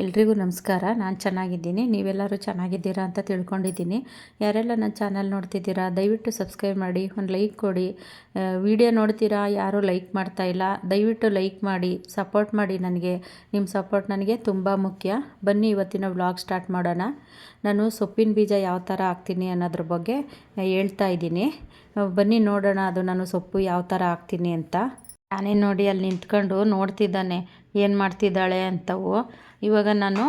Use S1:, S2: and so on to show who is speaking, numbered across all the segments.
S1: ಎಲ್ರಿಗೂ ನಮಸ್ಕಾರ. ನಾನು ಚೆನ್ನಾಗಿದ್ದೀನಿ, ನೀವೆಲ್ಲರೂ ಚೆನ್ನಾಗಿದ್ದೀರಾ ಅಂತ ತಿಳ್ಕೊಂಡಿದ್ದೀನಿ. ಯಾರೆಲ್ಲ ನನ್ನ ಚಾನಲ್ ನೋಡ್ತಿದ್ದೀರಾ ದಯವಿಟ್ಟು ಸಬ್ಸ್ಕ್ರೈಬ್ ಮಾಡಿ, ಒಂದು ಲೈಕ್ ಕೊಡಿ. ವಿಡಿಯೋ ನೋಡ್ತೀರಾ, ಯಾರೂ ಲೈಕ್ ಮಾಡ್ತಾಯಿಲ್ಲ, ದಯವಿಟ್ಟು ಲೈಕ್ ಮಾಡಿ, ಸಪೋರ್ಟ್ ಮಾಡಿ. ನಿಮ್ಮ ಸಪೋರ್ಟ್ ನನಗೆ ತುಂಬ ಮುಖ್ಯ. ಬನ್ನಿ ಇವತ್ತಿನ ವ್ಲಾಗ್ ಸ್ಟಾರ್ಟ್ ಮಾಡೋಣ. ನಾನು ಸೊಪ್ಪಿನ ಬೀಜ ಯಾವ ಥರ ಹಾಕ್ತೀನಿ ಅನ್ನೋದ್ರ ಬಗ್ಗೆ ಹೇಳ್ತಾ ಇದ್ದೀನಿ. ಬನ್ನಿ ನೋಡೋಣ ಅದು ನಾನು ಸೊಪ್ಪು ಯಾವ ಥರ ಹಾಕ್ತೀನಿ ಅಂತ. ನಾನೇ ನೋಡಿ ಅಲ್ಲಿ ನಿಂತ್ಕೊಂಡು ನೋಡ್ತಿದ್ದಾನೆ ಏನು ಮಾಡ್ತಿದ್ದಾಳೆ ಅಂತವು. ಇವಾಗ ನಾನು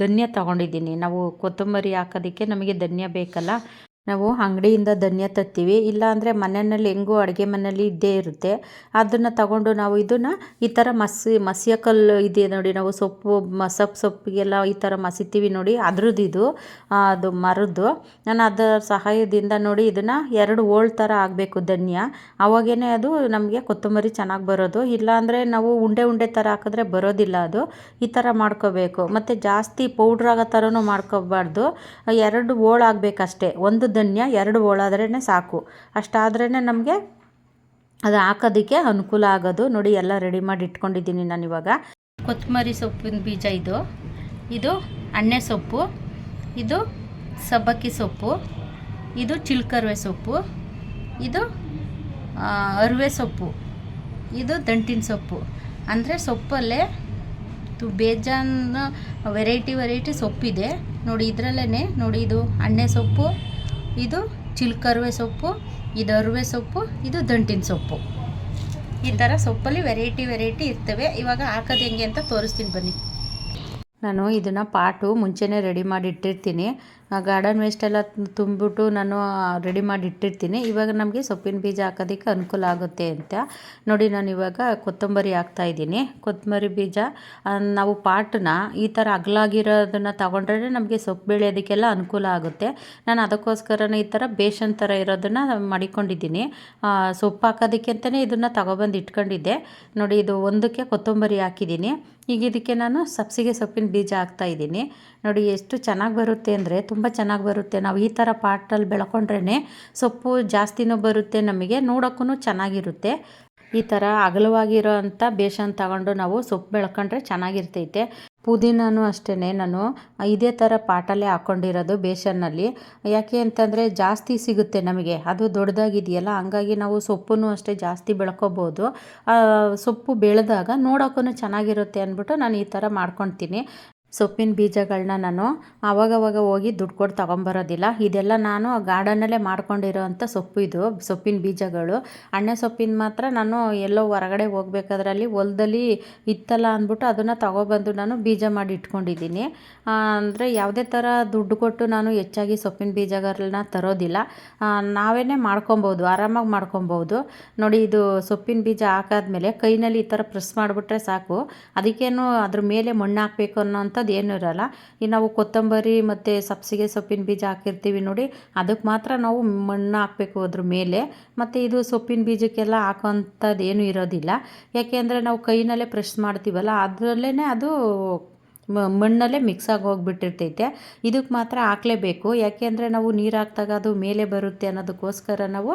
S1: ಧನ್ಯ ತೊಗೊಂಡಿದ್ದೀನಿ. ನಾವು ಕೊತ್ತಂಬರಿ ಹಾಕೋದಕ್ಕೆ ನಮಗೆ ಧನ್ಯ ಬೇಕಲ್ಲ. ನಾವು ಅಂಗಡಿಯಿಂದ ಧನ್ಯ ತರ್ತೀವಿ, ಇಲ್ಲಾಂದರೆ ಮನೆಯಲ್ಲಿ ಹೆಂಗೂ ಅಡುಗೆ ಮನೆಯಲ್ಲಿ ಇದ್ದೇ ಇರುತ್ತೆ. ಅದನ್ನು ತಗೊಂಡು ನಾವು ಇದನ್ನು ಈ ಥರ ಮಸಿಯ ಕಲ್ಲು ಇದೆ ನೋಡಿ, ನಾವು ಸೊಪ್ಪಿಗೆಲ್ಲ ಈ ಥರ ಮಸಿತೀವಿ ನೋಡಿ, ಅದ್ರದ್ದು ಇದು ಅದು ಮರದ್ದು. ನಾನು ಅದರ ಸಹಾಯದಿಂದ ನೋಡಿ ಇದನ್ನು 2 ಹೋಳು ಥರ ಆಗಬೇಕು ಧನ್ಯ, ಅವಾಗೇ ಅದು ನಮಗೆ ಕೊತ್ತಂಬರಿ ಚೆನ್ನಾಗಿ ಬರೋದು. ಇಲ್ಲಾಂದರೆ ನಾವು ಉಂಡೆ ಥರ ಹಾಕಿದ್ರೆ ಬರೋದಿಲ್ಲ. ಅದು ಈ ಥರ ಮಾಡ್ಕೋಬೇಕು. ಮತ್ತು ಜಾಸ್ತಿ ಪೌಡ್ರಾಗೋ ಥರನೂ ಮಾಡ್ಕೋಬಾರ್ದು. 2 ಹೋಳು ಆಗಬೇಕಷ್ಟೇ. ಒಂದು ಧನ್ಯ 2 ಹೋಳಾದ್ರೇ ಸಾಕು. ಅಷ್ಟಾದ್ರೇ ನಮಗೆ ಅದು ಹಾಕೋದಕ್ಕೆ ಅನುಕೂಲ ಆಗೋದು. ನೋಡಿ ಎಲ್ಲ ರೆಡಿ ಮಾಡಿ ಇಟ್ಕೊಂಡಿದ್ದೀನಿ ನಾನು. ಇವಾಗ ಕೊತ್ತಂಬರಿ ಸೊಪ್ಪಿನ ಬೀಜ ಇದು ಅಣ್ಣೆ ಸೊಪ್ಪು, ಇದು ಸಬ್ಬಕ್ಕಿ ಸೊಪ್ಪು, ಇದು ಚಿಲ್ಕರ್ವೆ ಸೊಪ್ಪು, ಇದು ಅರಿವೆ ಸೊಪ್ಪು, ಇದು ದಂಟಿನ ಸೊಪ್ಪು. ಅಂದರೆ ಸೊಪ್ಪಲ್ಲೇ ಬೇಜಾನ್ ವೆರೈಟಿ ಸೊಪ್ಪಿದೆ ನೋಡಿ. ಇದರಲ್ಲೇ ನೋಡಿ, ಇದು ಅಣ್ಣೆ ಸೊಪ್ಪು, ಇದು ಚಿಲ್ಕರ್ವೆ ಸೊಪ್ಪು, ಇದು ಅರಿವೆ ಸೊಪ್ಪು, ಇದು ದಂಟಿನ ಸೊಪ್ಪು. ಈ ಥರ ಸೊಪ್ಪಲ್ಲಿ ವೆರೈಟಿ ಇರ್ತವೆ. ಇವಾಗ ಹಾಕೋದು ಹೆಂಗೆ ಅಂತ ತೋರಿಸ್ತೀನಿ ಬನ್ನಿ. ನಾನು ಇದನ್ನು ಪಾಟು ಮುಂಚೆನೇ ರೆಡಿ ಮಾಡಿ ಇಟ್ಟಿರ್ತೀನಿ. ಗಾರ್ಡನ್ ವೇಸ್ಟೆಲ್ಲ ತುಂಬಿಬಿಟ್ಟು ನಾನು ರೆಡಿ ಮಾಡಿ ಇಟ್ಟಿರ್ತೀನಿ. ಇವಾಗ ನಮಗೆ ಸೊಪ್ಪಿನ ಬೀಜ ಹಾಕೋದಕ್ಕೆ ಅನುಕೂಲ ಆಗುತ್ತೆ ಅಂತ ನೋಡಿ. ನಾನು ಇವಾಗ ಕೊತ್ತಂಬರಿ ಹಾಕ್ತಾಯಿದ್ದೀನಿ. ಕೊತ್ತಂಬರಿ ಬೀಜ ನಾವು ಪಾಟನ್ನ ಈ ಥರ ಅಗಲಾಗಿರೋದನ್ನು ತಗೊಂಡ್ರೆ ನಮಗೆ ಸೊಪ್ಪು ಬೆಳೆಯೋದಕ್ಕೆಲ್ಲ ಅನುಕೂಲ ಆಗುತ್ತೆ. ನಾನು ಅದಕ್ಕೋಸ್ಕರನೇ ಈ ಥರ ಬೇಷನ್ ಥರ ಇರೋದನ್ನು ಮಾಡಿಕೊಂಡಿದ್ದೀನಿ. ಸೊಪ್ಪು ಹಾಕೋದಕ್ಕೆ ಅಂತಲೇ ಇದನ್ನು ತಗೊಬಂದು ಇಟ್ಕೊಂಡಿದ್ದೆ ನೋಡಿ. ಇದು ಒಂದಕ್ಕೆ ಕೊತ್ತಂಬರಿ ಹಾಕಿದ್ದೀನಿ. ಈಗ ಇದಕ್ಕೆ ನಾನು ಸಬ್ಸಿಗೆ ಸೊಪ್ಪಿನ ಬೀಜ ಹಾಕ್ತಾಯಿದ್ದೀನಿ ನೋಡಿ. ಎಷ್ಟು ಚೆನ್ನಾಗಿ ಬರುತ್ತೆ ಅಂದರೆ ತುಂಬ ಚೆನ್ನಾಗಿ ಬರುತ್ತೆ. ನಾವು ಈ ಥರ ಪಾಟಲ್ಲಿ ಬೆಳ್ಕೊಂಡ್ರೇ ಸೊಪ್ಪು ಜಾಸ್ತಿನೂ ಬರುತ್ತೆ, ನಮಗೆ ನೋಡೋಕ್ಕೂ ಚೆನ್ನಾಗಿರುತ್ತೆ. ಈ ಥರ ಅಗಲವಾಗಿರೋ ಅಂಥ ಬೇಷನ್ ತಗೊಂಡು ನಾವು ಸೊಪ್ಪು ಬೆಳ್ಕೊಂಡ್ರೆ ಚೆನ್ನಾಗಿರ್ತೈತೆ. ಪುದೀನೂ ಅಷ್ಟೇ ನಾನು ಇದೇ ಥರ ಪಾಟಲ್ಲೇ ಹಾಕ್ಕೊಂಡಿರೋದು ಬೇಷನ್ನಲ್ಲಿ. ಯಾಕೆ ಅಂತಂದರೆ ಜಾಸ್ತಿ ಸಿಗುತ್ತೆ ನಮಗೆ, ಅದು ದೊಡ್ಡದಾಗಿದೆಯಲ್ಲ, ಹಂಗಾಗಿ ನಾವು ಸೊಪ್ಪನ್ನು ಅಷ್ಟೇ ಜಾಸ್ತಿ ಬೆಳ್ಕೊಬೋದು. ಸೊಪ್ಪು ಬೆಳೆದಾಗ ನೋಡೋಕ್ಕೂ ಚೆನ್ನಾಗಿರುತ್ತೆ ಅಂದ್ಬಿಟ್ಟು ನಾನು ಈ ಥರ ಮಾಡ್ಕೊತೀನಿ. ಸೊಪ್ಪಿನ ಬೀಜಗಳನ್ನ ನಾನು ಆವಾಗವಾಗ ಹೋಗಿ ದುಡ್ಡು ಕೊಟ್ಟು ತೊಗೊಂಬರೋದಿಲ್ಲ. ಇದೆಲ್ಲ ನಾನು ಗಾರ್ಡನಲ್ಲೇ ಮಾಡ್ಕೊಂಡಿರೋ ಅಂಥ ಸೊಪ್ಪು. ಇದು ಸೊಪ್ಪಿನ ಬೀಜಗಳು. ಅಣ್ಣೆ ಸೊಪ್ಪಿನ ಮಾತ್ರ ನಾನು ಎಲ್ಲೋ ಹೊರಗಡೆ ಹೋಗ್ಬೇಕಾದ್ರಲ್ಲಿ ಹೊಲದಲ್ಲಿ ಇತ್ತಲ್ಲ ಅಂದ್ಬಿಟ್ಟು ಅದನ್ನು ತೊಗೊಬಂದು ನಾನು ಬೀಜ ಮಾಡಿ ಇಟ್ಕೊಂಡಿದ್ದೀನಿ. ಅಂದರೆ ಯಾವುದೇ ಥರ ದುಡ್ಡು ಕೊಟ್ಟು ನಾನು ಹೆಚ್ಚಾಗಿ ಸೊಪ್ಪಿನ ಬೀಜಗಳನ್ನ ತರೋದಿಲ್ಲ. ನಾವೇ ಮಾಡ್ಕೊಬೋದು, ಆರಾಮಾಗಿ ಮಾಡ್ಕೊಬೋದು ನೋಡಿ. ಇದು ಸೊಪ್ಪಿನ ಬೀಜ ಹಾಕಾದ್ಮೇಲೆ ಕೈನಲ್ಲಿ ಈ ಥರ ಪ್ರೆಸ್ ಮಾಡಿಬಿಟ್ರೆ ಸಾಕು. ಅದಕ್ಕೇನು ಅದ್ರ ಮೇಲೆ ಮಣ್ಣು ಹಾಕಬೇಕು ಅನ್ನೋಂಥ ಏನೂ ಇರಲ್ಲ. ನಾವು ಕೊತ್ತಂಬರಿ ಮತ್ತು ಸಬ್ಸಿಗೆ ಸೊಪ್ಪಿನ ಬೀಜ ಹಾಕಿರ್ತೀವಿ ನೋಡಿ, ಅದಕ್ಕೆ ಮಾತ್ರ ನಾವು ಮಣ್ಣು ಹಾಕಬೇಕು ಅದ್ರ ಮೇಲೆ. ಮತ್ತು ಇದು ಸೊಪ್ಪಿನ ಬೀಜಕ್ಕೆಲ್ಲ ಹಾಕೋಂಥದ್ದು ಏನೂ ಇರೋದಿಲ್ಲ. ಯಾಕೆ ಅಂದರೆ ನಾವು ಕೈನಲ್ಲೇ ಪ್ರೆಸ್ ಮಾಡ್ತೀವಲ್ಲ, ಅದರಲ್ಲೇ ಅದು ಮಣ್ಣಲ್ಲೇ ಮಿಕ್ಸ್ ಆಗಿ ಹೋಗ್ಬಿಟ್ಟಿರ್ತೈತೆ. ಇದಕ್ಕೆ ಮಾತ್ರ ಹಾಕಲೇಬೇಕು. ಯಾಕೆ ಅಂದರೆ ನಾವು ನೀರು ಹಾಕಿದಾಗ ಅದು ಮೇಲೆ ಬರುತ್ತೆ ಅನ್ನೋದಕ್ಕೋಸ್ಕರ ನಾವು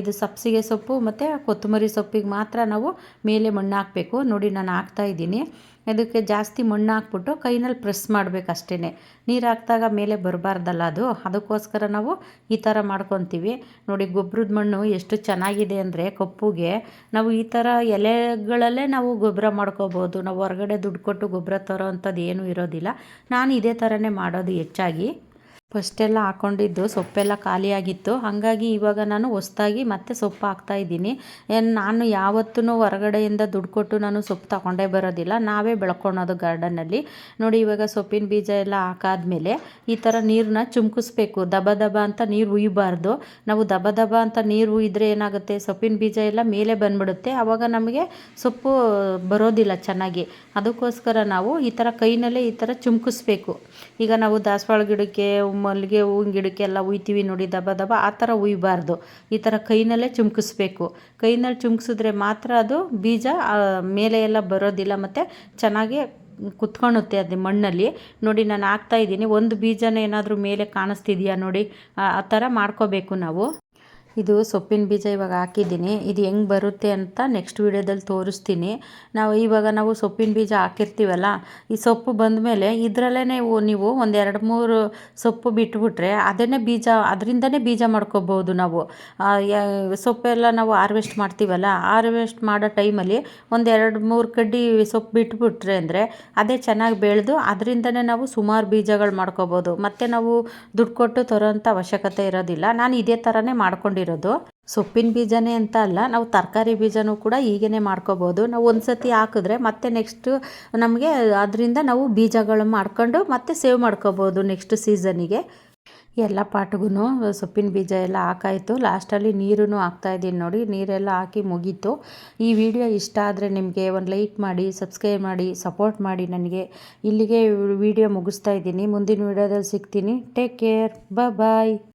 S1: ಇದು ಸಬ್ಸಿಗೆ ಸೊಪ್ಪು ಮತ್ತು ಕೊತ್ತಂಬರಿ ಸೊಪ್ಪಿಗೆ ಮಾತ್ರ ನಾವು ಮೇಲೆ ಮಣ್ಣು ಹಾಕಬೇಕು ನೋಡಿ. ನಾನು ಹಾಕ್ತಾಯಿದ್ದೀನಿ. ಅದಕ್ಕೆ ಜಾಸ್ತಿ ಮಣ್ಣು ಹಾಕ್ಬಿಟ್ಟು ಕೈನಲ್ಲಿ ಪ್ರೆಸ್ ಮಾಡಬೇಕು ಅಷ್ಟೇ. ನೀರು ಹಾಕಿದಾಗ ಮೇಲೆ ಬರಬಾರ್ದಲ್ಲ ಅದು, ಅದಕ್ಕೋಸ್ಕರ ನಾವು ಈ ಥರ ಮಾಡ್ಕೊತೀವಿ ನೋಡಿ. ಗೊಬ್ಬರದ ಮಣ್ಣು ಎಷ್ಟು ಚೆನ್ನಾಗಿದೆ ಅಂದರೆ ಕಪ್ಪುಗೆ ನಾವು ಈ ಥರ ಎಲೆಗಳಲ್ಲೇ ನಾವು ಗೊಬ್ಬರ ಮಾಡ್ಕೋಬೋದು. ನಾವು ಹೊರಗಡೆ ದುಡ್ಡು ಕೊಟ್ಟು ಗೊಬ್ಬರ ತರೋ ಅಂಥದ್ದು ಏನೂ ಇರೋದಿಲ್ಲ. ನಾನು ಇದೇ ಥರನೇ ಮಾಡೋದು ಹೆಚ್ಚಾಗಿ. ಫಸ್ಟೆಲ್ಲ ಹಾಕ್ಕೊಂಡಿದ್ದು ಸೊಪ್ಪೆಲ್ಲ ಖಾಲಿಯಾಗಿತ್ತು, ಹಾಗಾಗಿ ಇವಾಗ ನಾನು ಹೊಸ್ದಾಗಿ ಮತ್ತೆ ಸೊಪ್ಪು ಹಾಕ್ತಾಯಿದ್ದೀನಿ. ನಾನು ಯಾವತ್ತೂ ಹೊರಗಡೆಯಿಂದ ದುಡ್ಡು ಕೊಟ್ಟು ನಾನು ಸೊಪ್ಪು ತಗೊಂಡೇ ಬರೋದಿಲ್ಲ, ನಾವೇ ಬೆಳ್ಕೊಳೋದು ಗಾರ್ಡನ್ನಲ್ಲಿ ನೋಡಿ. ಇವಾಗ ಸೊಪ್ಪಿನ ಬೀಜ ಎಲ್ಲ ಹಾಕಾದ್ಮೇಲೆ ಈ ಥರ ನೀರನ್ನ ಚುಮ್ಕಿಸ್ಬೇಕು. ದಬ ದಬ ಅಂತ ನೀರು ಉಯ್ಯಬಾರ್ದು. ನಾವು ದಬ ದಬ ಅಂತ ನೀರು ಉಯ್ದ್ರೆ ಏನಾಗುತ್ತೆ, ಸೊಪ್ಪಿನ ಬೀಜ ಎಲ್ಲ ಮೇಲೆ ಬಂದ್ಬಿಡುತ್ತೆ. ಆವಾಗ ನಮಗೆ ಸೊಪ್ಪು ಬರೋದಿಲ್ಲ ಚೆನ್ನಾಗಿ. ಅದಕ್ಕೋಸ್ಕರ ನಾವು ಈ ಥರ ಕೈನಲ್ಲೇ ಈ ಥರ ಚುಮ್ಕಿಸ್ಬೇಕು. ಈಗ ನಾವು ದಾಸವಾಳ ಗಿಡಕ್ಕೆ, ಮಲ್ಲಿಗೆ ಹೂವಿನ ಗಿಡಕ್ಕೆಲ್ಲ ಉಯ್ತೀವಿ ನೋಡಿ ದಬ ದಬ, ಆ ಥರ ಉಯ್ಬಾರ್ದು. ಈ ಥರ ಕೈನಲ್ಲೇ ಚುಮ್ಕಿಸ್ಬೇಕು. ಕೈನಲ್ಲಿ ಚುಮ್ಕಿಸಿದ್ರೆ ಮಾತ್ರ ಅದು ಬೀಜ ಮೇಲೆ ಎಲ್ಲ ಬರೋದಿಲ್ಲ ಮತ್ತು ಚೆನ್ನಾಗಿ ಕುತ್ಕೊಳುತ್ತೆ ಅದು ಮಣ್ಣಲ್ಲಿ ನೋಡಿ. ನಾನು ಹಾಕ್ತಾಯಿದ್ದೀನಿ. ಒಂದು ಬೀಜನ ಏನಾದರೂ ಮೇಲೆ ಕಾಣಿಸ್ತಿದೆಯಾ ನೋಡಿ, ಆ ಥರ ಮಾಡ್ಕೋಬೇಕು ನಾವು. ಇದು ಸೊಪ್ಪಿನ ಬೀಜ ಇವಾಗ ಹಾಕಿದ್ದೀನಿ. ಇದು ಹೆಂಗೆ ಬರುತ್ತೆ ಅಂತ ನೆಕ್ಸ್ಟ್ ವೀಡಿಯೋದಲ್ಲಿ ತೋರಿಸ್ತೀನಿ. ನಾವು ಸೊಪ್ಪಿನ ಬೀಜ ಹಾಕಿರ್ತೀವಲ್ಲ, ಈ ಸೊಪ್ಪು ಬಂದಮೇಲೆ ಇದರಲ್ಲೇ ನೀವು ಒಂದು 2-3 ಸೊಪ್ಪು ಬಿಟ್ಬಿಟ್ರೆ ಅದರಿಂದನೇ ಬೀಜ ಮಾಡ್ಕೋಬೋದು ನಾವು. ಸೊಪ್ಪೆಲ್ಲ ನಾವು ಹಾರ್ವೆಸ್ಟ್ ಮಾಡ್ತೀವಲ್ಲ, ಹಾರ್ವೆಸ್ಟ್ ಮಾಡೋ ಟೈಮಲ್ಲಿ ಒಂದು 2-3 ಕಡ್ಡಿ ಸೊಪ್ಪು ಬಿಟ್ಬಿಟ್ರೆ ಅಂದರೆ ಅದೇ ಚೆನ್ನಾಗಿ ಬೆಳೆದು ಅದರಿಂದನೇ ನಾವು ಸುಮಾರು ಬೀಜಗಳು ಮಾಡ್ಕೋಬೋದು. ಮತ್ತು ನಾವು ದುಡ್ಡು ಕೊಟ್ಟು ತರೋಂಥ ಅವಶ್ಯಕತೆ ಇರೋದಿಲ್ಲ. ನಾನು ಇದೇ ಥರನೇ ಮಾಡ್ಕೊಂಡಿರೋದು. ಸೊಪ್ಪಿನ ಬೀಜನೇ ಅಂತ ಅಲ್ಲ, ನಾವು ತರಕಾರಿ ಬೀಜನೂ ಕೂಡ ಹೀಗೇ ಮಾಡ್ಕೋಬೋದು. ನಾವು ಒಂದು ಸತಿ ಹಾಕಿದ್ರೆ ಮತ್ತೆ ನೆಕ್ಸ್ಟು ನಮಗೆ ಅದರಿಂದ ನಾವು ಬೀಜಗಳು ಮಾಡ್ಕೊಂಡು ಮತ್ತೆ ಸೇವ್ ಮಾಡ್ಕೋಬೋದು ನೆಕ್ಸ್ಟ್ ಸೀಸನಿಗೆ. ಎಲ್ಲ ಪಾಟ್ಗೂ ಸೊಪ್ಪಿನ ಬೀಜ ಎಲ್ಲ ಹಾಕಾಯಿತು. ಲಾಸ್ಟಲ್ಲಿ ನೀರೂ ಹಾಕ್ತಾಯಿದ್ದೀನಿ ನೋಡಿ. ನೀರೆಲ್ಲ ಹಾಕಿ ಮುಗೀತು. ಈ ವಿಡಿಯೋ ಇಷ್ಟ ಆದರೆ ನಿಮಗೆ ಒಂದು ಲೈಕ್ ಮಾಡಿ, ಸಬ್ಸ್ಕ್ರೈಬ್ ಮಾಡಿ, ಸಪೋರ್ಟ್ ಮಾಡಿ ನನಗೆ. ಇಲ್ಲಿಗೆ ವಿಡಿಯೋ ಮುಗಿಸ್ತಾ ಇದ್ದೀನಿ. ಮುಂದಿನ ವಿಡಿಯೋದಲ್ಲಿ ಸಿಗ್ತೀನಿ. Take care. ಬಾಯ್.